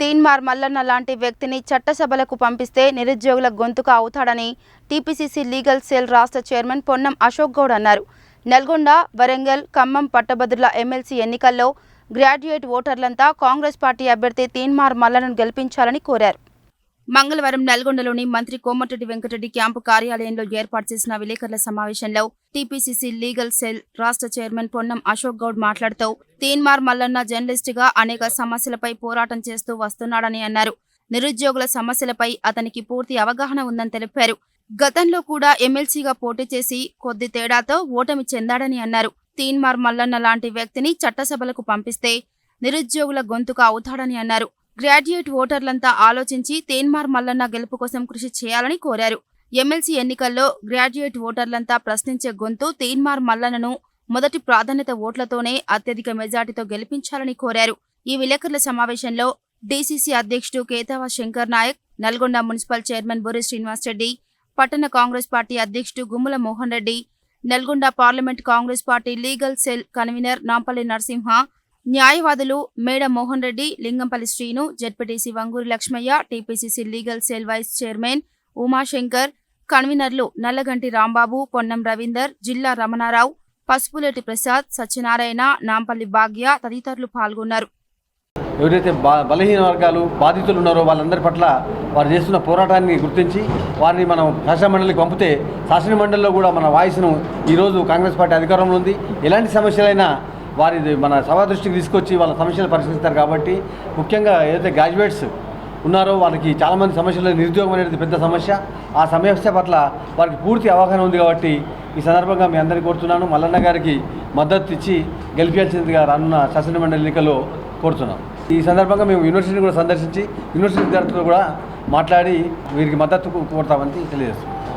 తీన్మార్ మల్లన్న లాంటి వ్యక్తిని చట్టసభలకు పంపిస్తే నిరుద్యోగుల గొంతుక అవుతాడని టీపీసీసీ లీగల్ సెల్ రాష్ట్ర చైర్మన్ పొన్నం అశోక్ గౌడ్ అన్నారు. నల్గొండ, వరంగల్, ఖమ్మం పట్టభద్రుల ఎమ్మెల్సీ ఎన్నికల్లో గ్రాడ్యుయేట్ ఓటర్లంతా కాంగ్రెస్ పార్టీ అభ్యర్థి తీన్మార్ మల్లన్నను గెలిపించాలని కోరారు. మంగళవారం నల్గొండలోని మంత్రి కోమటిరెడ్డి వెంకటరెడ్డి క్యాంపు కార్యాలయంలో ఏర్పాటు చేసిన విలేకరుల సమావేశంలో టీపీసీసీ లీగల్ సెల్ రాష్ట్ర చైర్మన్ పొన్నం అశోక్ గౌడ్ మాట్లాడుతూ తీన్మార్ మల్లన్న జర్నలిస్టుగా అనేక సమస్యలపై పోరాటం చేస్తూ వస్తున్నాడని అన్నారు. నిరుద్యోగుల సమస్యలపై అతనికి పూర్తి అవగాహన ఉందని తెలిపారు. గతంలో కూడా ఎమ్మెల్సీగా పోటీ చేసి కొద్ది తేడాతో ఓటమి చెందాడని అన్నారు. తీన్మార్ మల్లన్న లాంటి వ్యక్తిని చట్టసభలకు పంపిస్తే నిరుద్యోగుల గొంతుక అవుతాడని అన్నారు. గ్రాడ్యుయేట్ ఓటర్లంతా ఆలోచించి తీన్మార్ మల్లన్న గెలుపు కోసం కృషి చేయాలని కోరారు. ఎమ్మెల్సీ ఎన్నికల్లో గ్రాడ్యుయేట్ ఓటర్లంతా ప్రశ్నించే గొంతు తీన్మార్ మల్లన్నను మొదటి ప్రాధాన్యత ఓట్లతోనే అత్యధిక మెజార్టీతో గెలిపించాలని కోరారు. ఈ విలేకరుల సమావేశంలో డీసీసీ అధ్యక్షుడు కేతావా శంకర్ నాయక్, నల్గొండ మున్సిపల్ చైర్మన్ బొర్రి శ్రీనివాస్ రెడ్డి, పట్టణ కాంగ్రెస్ పార్టీ అధ్యక్షుడు Gummala Mohan Reddy, Nalgonda parliament Congress party legal cell convener Nampalli Narasimha, న్యాయవాదులు Meda Mohan Reddy, Lingampalli Srinu, ZPTC Vanguri Lakshmaiah, TPCC legal cell vice chairman Umashankar, కన్వీనర్లు నల్లగంటి రాంబాబు, పొన్నం రవీందర్, జిల్లా రమణారావు, పసుపులేటి ప్రసాద్, సత్యనారాయణ, నాంపల్లి భాగ్య తదితరులు పాల్గొన్నారు. ఎవరైతే బలహీన వర్గాలు బాధితులు ఉన్నారో వాళ్ళందరి పట్ల వారు చేస్తున్న పోరాటాన్ని గుర్తించి వారిని మనం శాసనమండలికి పంపితే శాసనమండలిలో కూడా మన వాయిస్ను ఈరోజు కాంగ్రెస్ పార్టీ అధికారంలో ఉంది. ఎలాంటి సమస్యలైనా వారి మన సభా దృష్టికి తీసుకొచ్చి వాళ్ళ సమస్యలు పరిశీలిస్తారు. కాబట్టి ముఖ్యంగా ఏదైతే గ్రాడ్యుయేట్స్ ఉన్నారో వాళ్ళకి చాలామంది సమస్యలు, నిరుద్యోగం అనేది పెద్ద సమస్య. ఆ సమస్య పట్ల వారికి పూర్తి అవగాహన ఉంది. కాబట్టి ఈ సందర్భంగా మీ అందరికీ కోరుతున్నాను, మల్లన్న గారికి మద్దతు ఇచ్చి గెలిపించాల్సిందిగా రానున్న శాసనమండలి ఎన్నికల్లో కోరుతున్నాం. ఈ సందర్భంగా మేము యూనివర్సిటీని కూడా సందర్శించి యూనివర్సిటీ విద్యార్థులు కూడా మాట్లాడి వీరికి మద్దతు కోరుతామని తెలియజేస్తున్నాం.